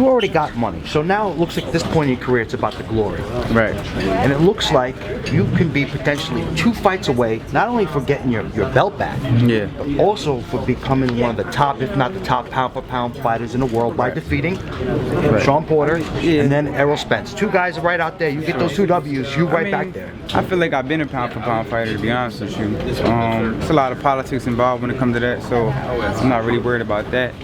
you already got money. So now it looks like at this point in your career, it's about the glory. Right. And it looks like you can be potentially 2 fights away, not only for getting your belt back, Yeah. but also for becoming one of the top, if not the top pound-for-pound fighters in the world by defeating Shawn Porter and then Errol Spence. 2 guys right out there. You get those 2 W's, you right back there. I feel like I've been a pound-for-pound fighter, to be honest with you. It's a lot of politics involved when it comes to that, so I'm not really worried about that.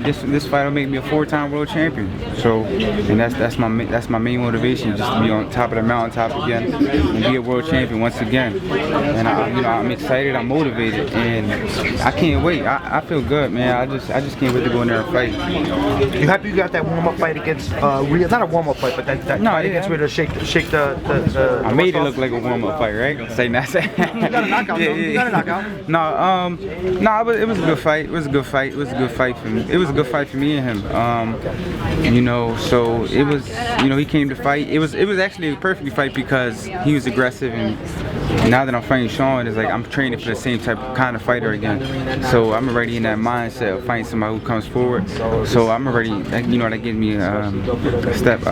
This fight will make me a 4-time world champion. So, and that's my main motivation, just to be on top of the mountaintop again and be a world champion once again. And I'm excited, I'm motivated, and I can't wait. I feel good, man. I just can't wait to go in there and fight. You happy you got that warm-up fight against Rhea? Not a warm-up fight, but that fight against Rhea to shake the I made it look like a warm-up fight, right? Say not say. You got a knockout, though. You got a knockout. No, it was a good fight. It was a good fight. It was a good fight for me. It was a good fight for me and him. So it was, he came to fight. It was actually a perfect fight because he was aggressive, and now that I'm fighting Shawn, it's like I'm training for the same kind of fighter again. So I'm already in that mindset of fighting somebody who comes forward. So I'm already, that gives me a step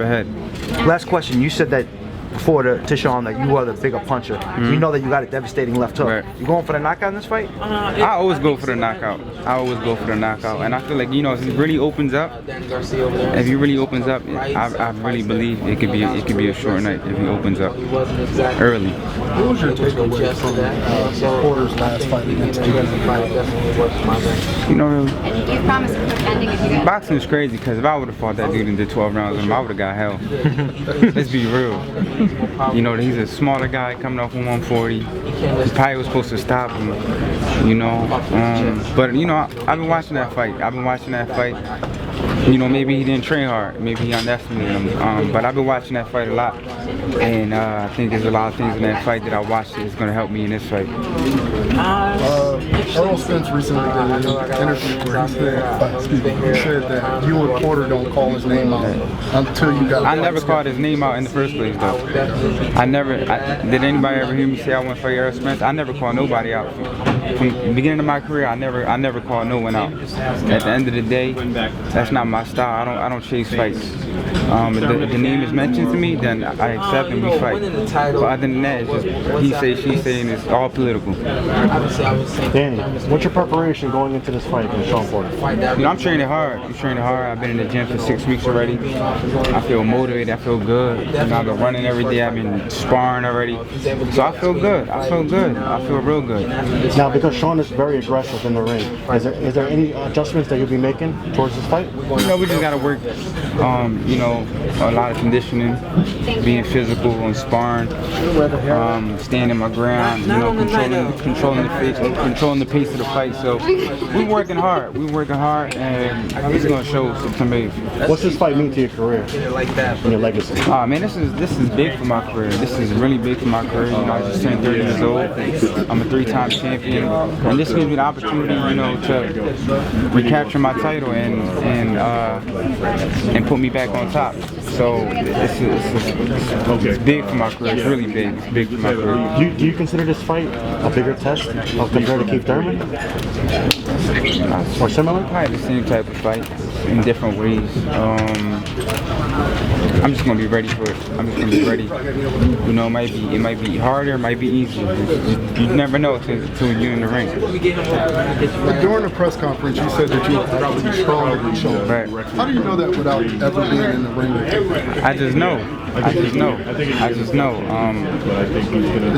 ahead. Last question. You said that before to Shawn that you are the bigger puncher. We know that you got a devastating left hook. Right. You going for the knockout in this fight? I always go for the knockout. And I feel like, if he really opens up, I really believe it could be a short night if he opens up early. What was your takeaway from Porter's last fight against You promised a quick ending if you guys. Boxing is crazy because if I would have fought that dude and did 12 rounds, I would have got hell. Let's be real. He's a smaller guy coming off from 140. He probably was supposed to stop him, but I've been watching that fight. Maybe he didn't train hard. Maybe he underestimated him. But I've been watching that fight a lot, and I think there's a lot of things in that fight that I watched that's going to help me in this fight. Errol Spence recently did an interview where he said that you and Porter don't call his name out until you got. I never called his name out in the first place, though. Did anybody ever hear me say I went for Errol Spence? I never called nobody out. From the beginning of my career, I never called no one out. At the end of the day, that's not my style. I don't chase fights. If the name is mentioned to me, then I accept and we fight. But other than that, it's just he say, she say, and it's all political. Danny, what's your preparation going into this fight against Shawn Porter? I'm training hard. I've been in the gym for 6 weeks already. I feel motivated. I feel good. I've been running every day. I've been sparring already. So I feel good. I feel real good. Now, because Shawn is very aggressive in the ring, is there any adjustments that you'll be making towards this fight? We just gotta work, a lot of conditioning, being physical and sparring, standing my ground, controlling the pace of the fight. So we're working hard, and it's gonna show September 8th. What's this fight mean to your career and your legacy? Man, this is big for my career. This is really big for my career. I just turned 30 years old. I'm a 3-time champion, and this gives me the opportunity, to recapture my title and put me back on top. So it's big for my career. It's really big. It's big for my career. Do you consider this fight a bigger test compared to Keith Thurman? Or similar? Probably the same type of fight in different ways. I'm just gonna be ready for it. I'm just gonna be ready. It might be harder, it might be easier. You never know until you're in the ring. During the press conference, you said that you would probably be stronger than Shawn. Right. How do you know that without ever being in the ring with him? I just know. Is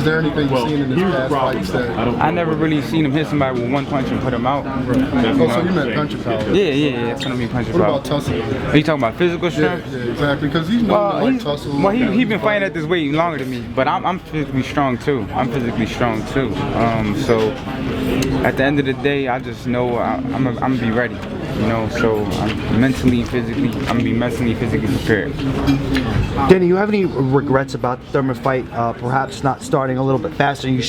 there anything you've seen in his past fights that? I never really seen him hit somebody with one punch and put him out. Oh, so you meant punching power? Yeah. That's what I mean, punching power. What about tussle? Are you talking about physical strength? Yeah, exactly. Because he's known to like tussle. Well, he's been fighting at this weight longer than me, but I'm physically strong too. So at the end of the day, I just know I'm gonna be ready. So I'm gonna be mentally, physically prepared. Danny, you have any regrets about the Thurman fight? Perhaps not starting a little bit faster. You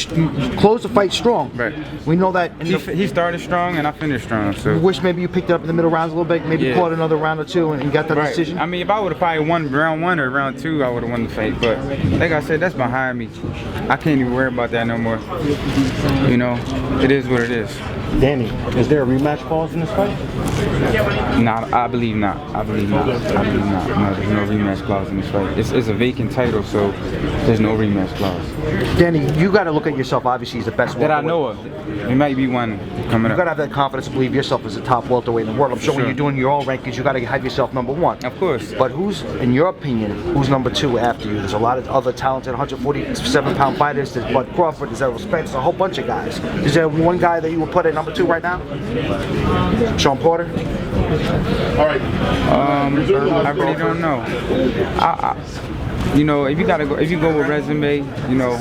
closed the fight strong. Right. We know that. He started strong and I finished strong. So you wish maybe you picked it up in the middle rounds a little bit, maybe caught another round or two and got that decision. I mean, if I would have probably won round 1 or round 2, I would have won the fight. But like I said, that's behind me. I can't even worry about that no more. It is what it is. Danny, is there a rematch clause in this fight? No, I believe not. I believe not. I believe not. No, there's no rematch clause in this fight. It's a vacant title, so there's no rematch clause. Danny, you got to look at yourself. Obviously, he's the best That I welterweight. know of. There might be one coming You up. got to have that confidence to believe yourself as the top welterweight in the world. I'm sure when you're doing your own rankings, you got to have yourself number one. Of course. But who's, in your opinion, who's number two after you? There's a lot of other talented 147-pound fighters. There's Bud Crawford, there's Errol Spence, a whole bunch of guys. Is there one guy that you would put at number two right now? Shawn Porter? All right. I really don't know. You know, if you go with resume, you know,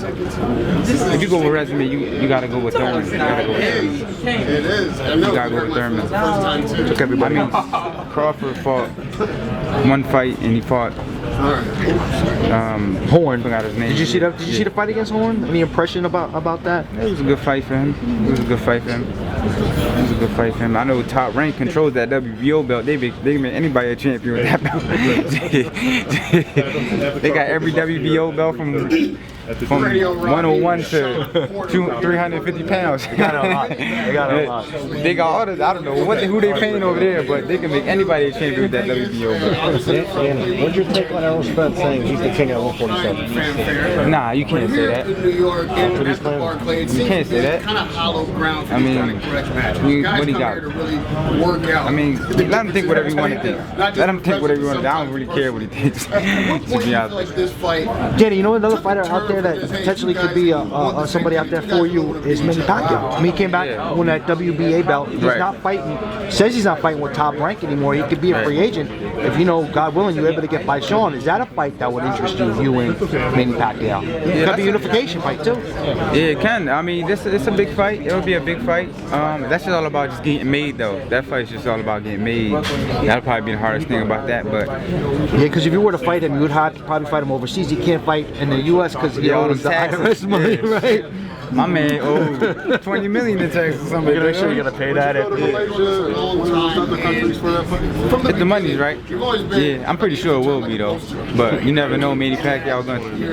if you go with resume, you gotta go with Thurman. You gotta go with Thurman. It is. You gotta go with Thurman. Took everybody. I mean, Crawford fought one fight and he fought Horn. Forgot his name. Did you see that? Did you see the fight against Horn? Any impression about that? It was a good fight for him. It was a good fight for him. It was a good fight for him. I know Top Rank controls that WBO belt. They make anybody a champion with that belt. They got every WBO belt from 101 to 350 pounds. They got a lot. They got a lot. They got all the, I don't know who they paying over there, but they can make anybody a champion with that WBO belt. Danny, what's your take on Errol Spence saying he's the king at 147? Nah, you can't say that. You can't say that. I mean, what he got? I mean, let him think whatever he want to think. Let him think whatever he want to think. I don't really care what he thinks. To be honest. Danny, you know another fighter out there that potentially could be somebody out there for you is Manny Pacquiao. I mean, he came back on that WBA belt. He's not fighting. Says he's not fighting with Top Rank anymore. He could be a free agent if, you know, God willing, you're able to get by Shawn. Is that a fight that would interest you and Manny Pacquiao? It could be a unification fight too. Yeah, it can. I mean, it's a big fight. It'll be a big fight. That's just all about just getting made, though. That fight's just all about getting made. That'll probably be the hardest thing about that. But yeah, because if you were to fight him, you would have to probably fight him overseas. He can't fight in the U.S. because he owes the IRS money, right? My man owed 20 million in taxes or something. You're gonna make sure you're gonna pay that. If the money's right, yeah, I'm pretty sure it will be though. But you never know, Manny Pacquiao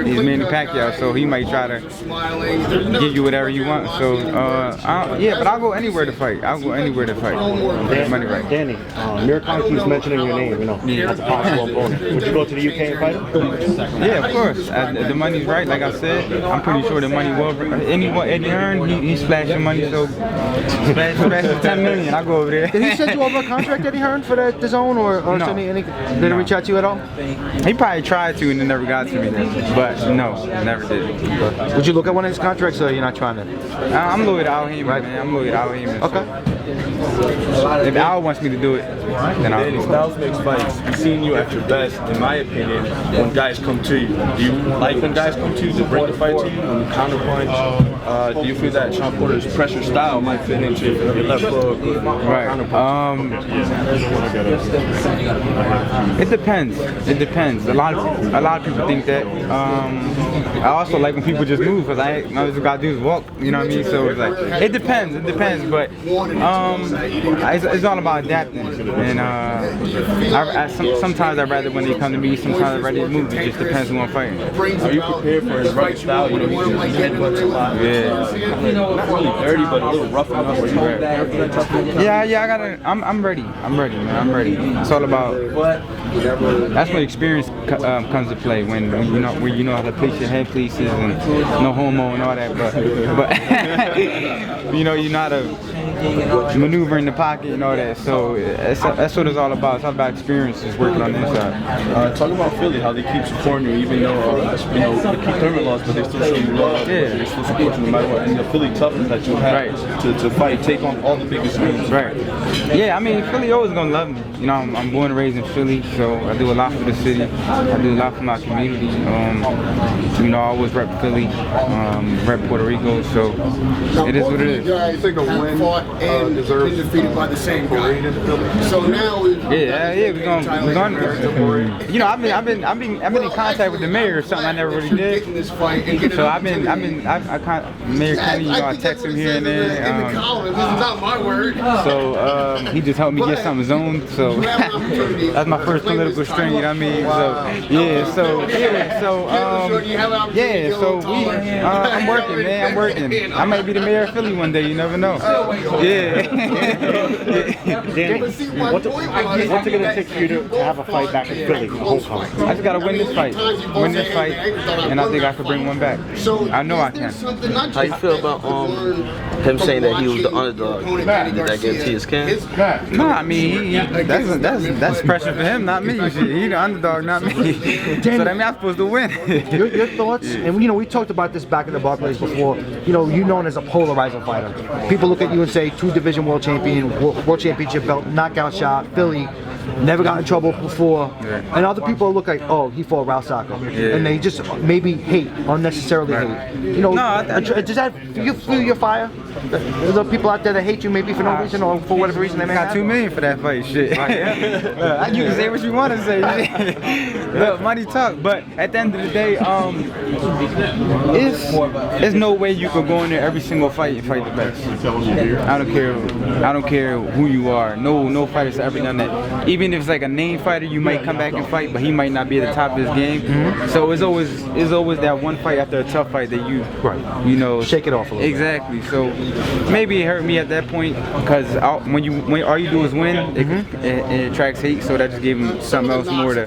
he's Manny Pacquiao, so he might try to give you whatever you want. So yeah, but I'll go anywhere to fight. I'll go anywhere to fight. Money right. Danny, Mirkan keeps mentioning your name, you know, as a possible opponent. Would you go to the UK and fight him? Yeah, of course. If the money's right, like I said, I'm pretty sure the money will. Eddie Hearn, he splashing money, so splash 10 million. I'll go over there. Did he send you over a contract, Eddie Hearn, for the zone, or no. did he reach out to you at all? He probably tried to and it never got to me, but no, never did. Would you look at one of his contracts, or you're not trying to? I'm loyal to Al Heyman, man. I'm loyal to Al Heyman. Okay. If Al wants me to do it, then I'll do it. Styles makes fights. I've seen you at your best, in my opinion, when guys come to you. Do you like when guys come to you to bring the fight to you and counterpunch? Do you feel that Shawn Porter's pressure style might fit into your left hook? Right. It depends. It depends. A lot of people think that. I also like when people just move, because all I gotta do is walk. You know what I mean? So it's like it depends. It depends. But it's all about adapting. And sometimes I'd rather when they come to me. Sometimes I'd rather move. It just depends who I'm fighting. Are you prepared for his right style? You know, he just headbutts a lot. Yeah. Not really dirty, but a little rough enough. Are you prepared for that tough one? Yeah. I gotta. I'm ready. I'm ready, man. I'm ready. It's all about. That's when experience comes to play. When you know how to place your head pieces and no homo and all that. But you know how to maneuver in the pocket and all that. So that's what it's all about. It's all about experiences working on the inside. Talk about Philly, how they keep supporting you, even though they keep Thurman lost, but they still show you love. Yeah. They still support you no matter what. And the Philly toughness that you have to fight, take on all the biggest names. Right. Yeah, I mean, Philly always gonna love me. You know, I'm born and raised in Philly, so I do a lot for the city. I do a lot for my community. You know, I always rep Philly, rep Puerto Rico, so it is what it is. You think a win and deserves defeated by the same guy. parade in Philly? So Yeah, we're gonna. You know, I've been in contact with the mayor or something I never really did. So Mayor Kenny, you know, I text him here and there. So he just helped me get something zoned. So that's my first political string. You know what I mean? I'm working, man. I'm working. I might be the mayor of Philly one day. You never know. Yeah. Danny, what's it gonna take for you to have a fight back in Philly, homecoming? I just gotta win this fight, and I think I could bring one back. I know I can. How you feel about him saying that he was the underdog? Did that get to his can? No, I mean that's pressure for him, not me. He the underdog, not me. So that means I'm supposed to win. Your thoughts? And you know, we talked about this back in the Barclays before. You know, you're known as a polarizing fighter. People look at you and say 2-division world champion, world championship belt, knockout shot, Philly. Never got in trouble before, and other people look like, oh, he fought Ralph Sacco, and they just maybe hate, unnecessarily hate. You know, does that fuel your fire? There's other people out there that hate you maybe for no reason or for whatever reason they may got have. $2 million for that fight, shit. You can say what you want to say. Look, money talk, but at the end of the day, there's no way you can go in there every single fight and fight the best. I don't care who you are. No fighter's ever done that. Even if it's like a name fighter, you might come back and fight, but he might not be at the top of his game. So it's always that one fight after a tough fight that you know, shake it off a little exactly. So maybe it hurt me at that point because when all you do is win, it attracts hate. So that just gave him something else more to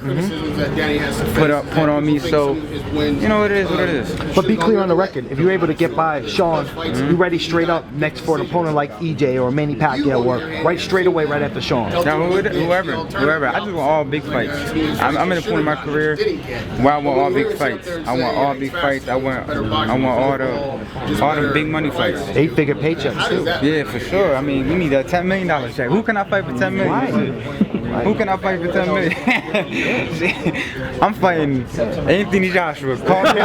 put on me. So you know, it is what it is. But be clear on the record. If you're able to get by Shawn, you ready straight up next for an opponent like EJ or Manny Pacquiao, or right straight away right after Shawn. Now, whoever. I just want all big fights. I'm in a point in my career where I want all big fights. I want all big fights. I want all the big money fights. 8-figure paychecks too. Yeah, for sure. I mean, we need a $10 million check. Who can I fight for $10 million? Right. Who can I fight for $10 million? I'm fighting Anthony Joshua. Call me.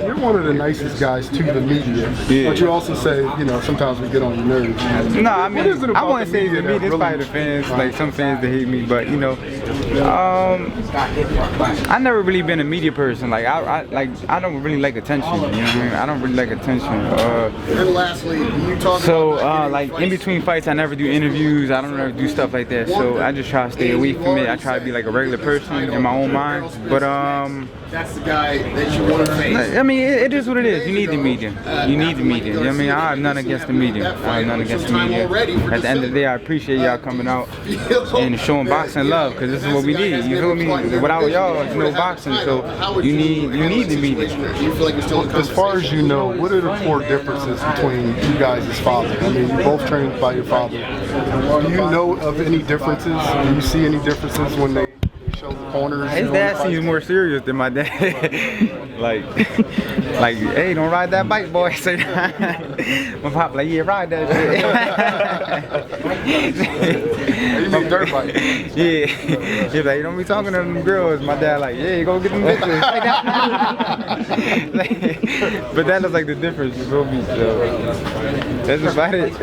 You're one of the nicest guys to the media, but you also say, you know, sometimes we get on your nerves. No, I mean, I wouldn't say to me, this probably the fans, like some fans that hate me, but you know, I never really been a media person. Like I don't really like attention. You know what I mean? I don't really like attention. And lastly, you talk about like in between fights, I never do interviews. I don't ever do stuff like that. So I just try to stay away from it. I try to be like a regular person in my own mind. But that's the guy that you want to face. I mean, it is what it is. You need the media. You need the media. You know what I mean? I have none against the media. I have none against the media. At the end of the day, I appreciate y'all coming out and showing boxing love, because this is what we need. You feel me? Without y'all, there's no boxing. So you need the media. As far as you know, what are the core differences between you guys as fathers? I mean, you're both trained by your father. Do you know of any differences? Do you see any differences when they show the corners? His dad seems more serious than my dad. like, hey, don't ride that bike, boy. Say my pop like, yeah, ride that shit. You mean dirt bike? Yeah. He's like, you don't be talking to them girls. My dad like, yeah, go get them bitches. But that looks like the difference. You feel me? So that's about it.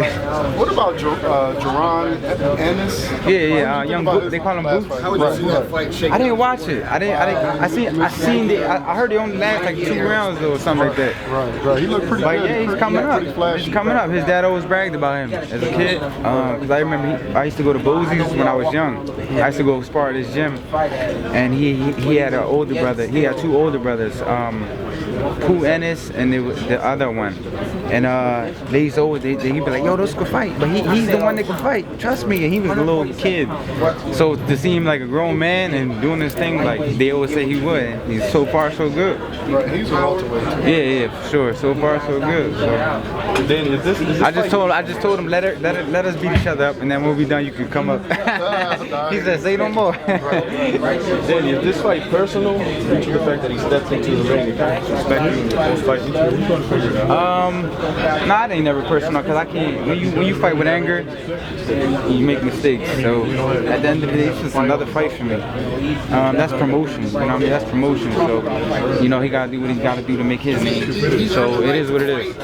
What about Jerron Ennis? Yeah, young Boots. They call him Boots. I didn't watch it. I seen it. I heard they only last like 2 rounds or something like that. Right. He looked pretty good. Yeah, he's coming up. He's coming up. His dad always bragged about him as a kid. Cause I remember I used to go to Bosie's when I was young. I used to go spar at his gym, and he had an older brother. He had 2 older brothers, Pooh Ennis and the other one. And they used to always he'd be like, yo, those could fight, but he's the one that can fight. Trust me. And he was a little kid, so to see him like a grown man and doing this thing, like they always say he would. And he's so far so good. Right, he's a welterweight. Yeah, for sure. So far so good. So. Then is this I just told him let us beat each other up, and then when we done, you can come up. He said, say no more. Danny, is this fight personal due to the fact that he stepped into the ring and disrespecting those fights? Nah, it ain't never personal, because I can't. When you fight with anger, you make mistakes. So at the end of the day, it's just another fight for me. That's promotion. You know what I mean? That's promotion. So you know he gotta do what he gotta do to make his name. So it is what it is.